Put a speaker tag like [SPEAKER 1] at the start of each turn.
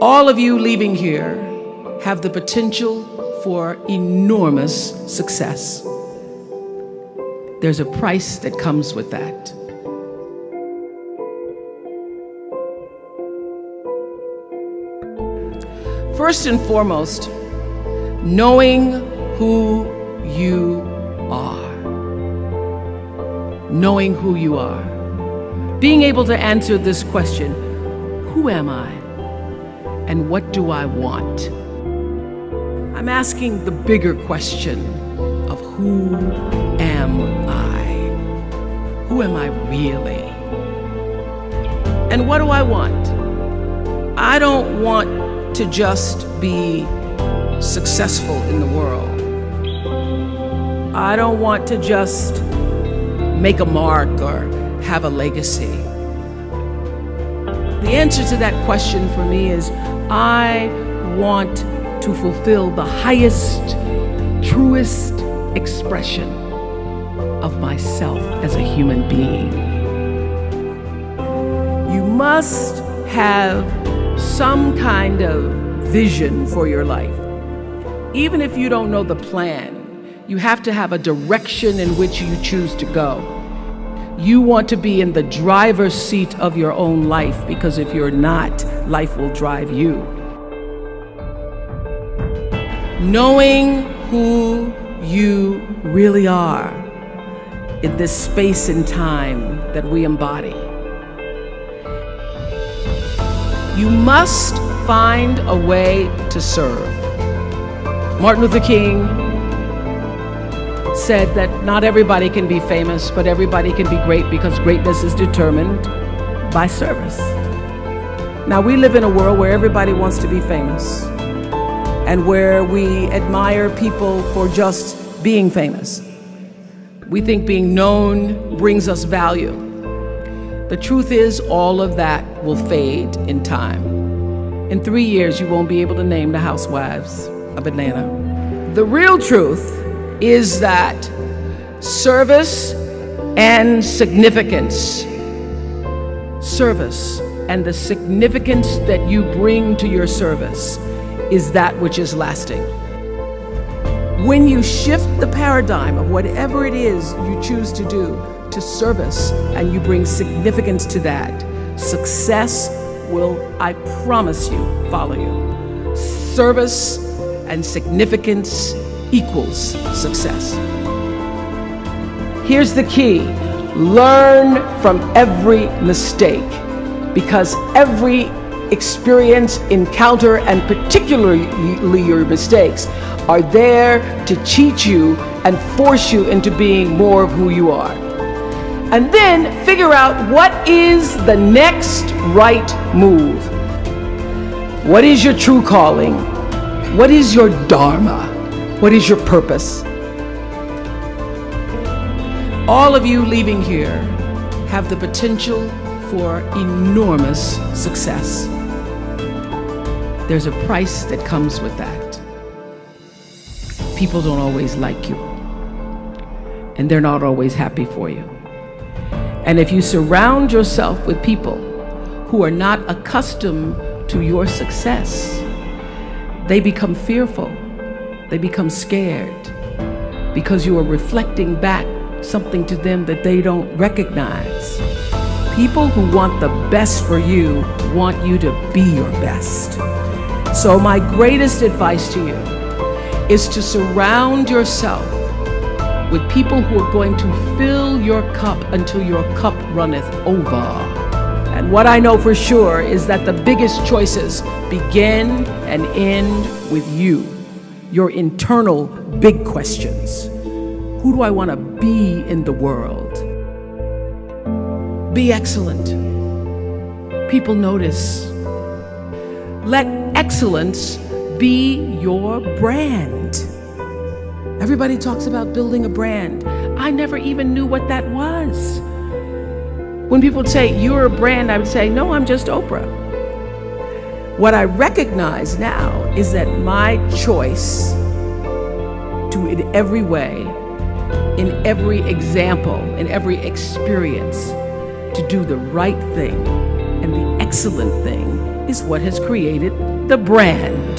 [SPEAKER 1] All of you leaving here have the potential for enormous success. There's a price that comes with that. First and foremost, knowing who you are. Knowing who you are. Being able to answer this question, who am I? And what do I want? I'm asking the bigger question of who am I? Who am I really? And what do I want? I don't want to just be successful in the world. I don't want to just make a mark or have a legacy. The answer to that question for me is I want to fulfill the highest, truest expression of myself as a human being. You must have some kind of vision for your life. Even if you don't know the plan, you have to have a direction in which you choose to go. You want to be in the driver's seat of your own life, because if you're not, life will drive you. Knowing who you really are in this space and time that we embody. You must find a way to serve. Martin Luther King said that not everybody can be famous, but everybody can be great, because greatness is determined by service. Now, we live in a world where everybody wants to be famous and where we admire people for just being famous. We think being known brings us value. The truth is, all of that will fade in time. In 3 years, you won't be able to name the housewives of Atlanta. The real truth is that service and significance, service and the significance that you bring to your service is that which is lasting. When you shift the paradigm of whatever it is you choose to do to service and you bring significance to that, success will, I promise you, follow you. Service and significance equals success. Here's the key. Learn from every mistake, because every experience, encounter, and particularly your mistakes are there to teach you and force you into being more of who you are. And then figure out what is the next right move. What is your true calling? What is your dharma? What is your purpose? All of you leaving here have the potential for enormous success. There's a price that comes with that. People don't always like you, and they're not always happy for you. And if you surround yourself with people who are not accustomed to your success, they become fearful. They become scared because you are reflecting back something to them that they don't recognize. People who want the best for you want you to be your best. So my greatest advice to you is to surround yourself with people who are going to fill your cup until your cup runneth over. And what I know for sure is that the biggest choices begin and end with you. Your internal big questions. Who do I want to be in the world? Be excellent. People notice. Let excellence be your brand. Everybody talks about building a brand. I never even knew what that was. When people say, you're a brand, I would say, no, I'm just Oprah. What I recognize now is that my choice to, in every way, in every example, in every experience, to do the right thing and And the excellent thing is what has created the brand.